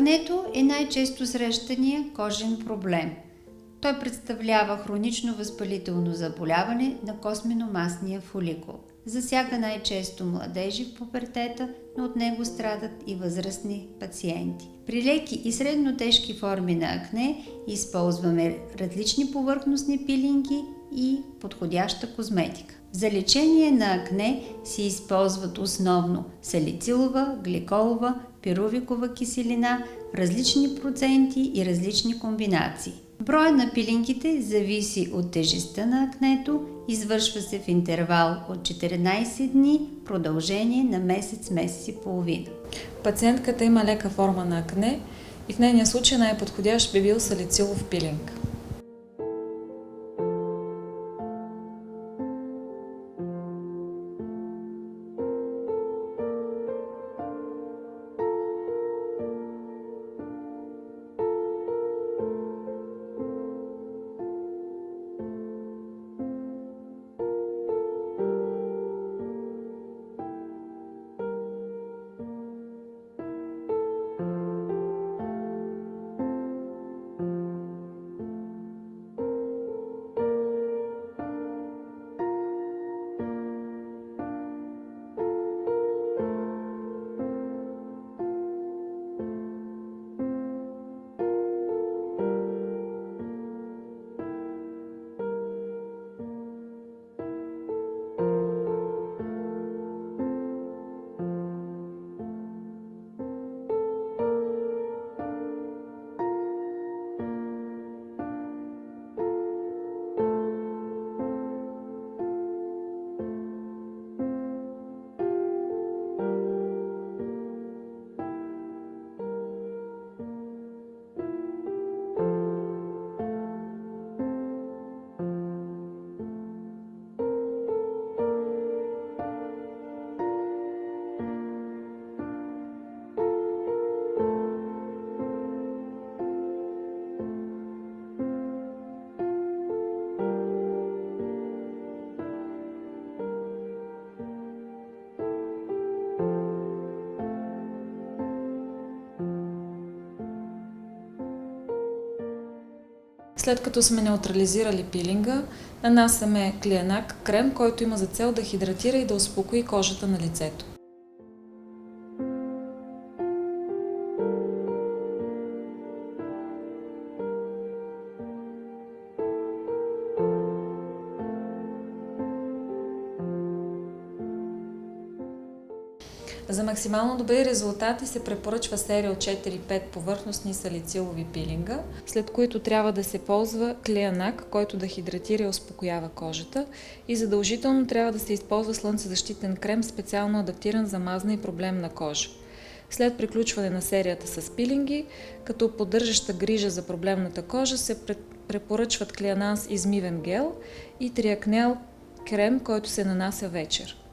Акнето е най-често срещания кожен проблем. Той представлява хронично възпалително заболяване на космено-масния фоликул. Засяга най-често младежи в пубертета, но от него страдат и възрастни пациенти. При леки и средно тежки форми на акне използваме различни повърхностни пилинги и подходяща козметика. За лечение на акне се използват основно салицилова, гликолова, пирувикова киселина, различни проценти и различни комбинации. Броя на пилингите зависи от тежестта на акнето, извършва се в интервал от 14 дни, продължение на месец и половина. Пациентката има лека форма на акне и в нейния случай най-подходящ би бил салицилов пилинг. След като сме неутрализирали пилинга, нанасяме Клиенак крем, който има за цел да хидратира и да успокои кожата на лицето. За максимално добри резултати се препоръчва серия от 4-5 повърхностни салицилови пилинга, след които трябва да се ползва Клиенак, който да хидратира и успокоява кожата, и задължително трябва да се използва слънцезащитен крем, специално адаптиран за мазна и проблемна кожа. След приключване на серията с пилинги, като поддържаща грижа за проблемната кожа, се препоръчват Клиенанс измивен гел и Триакнел крем, който се нанася вечер.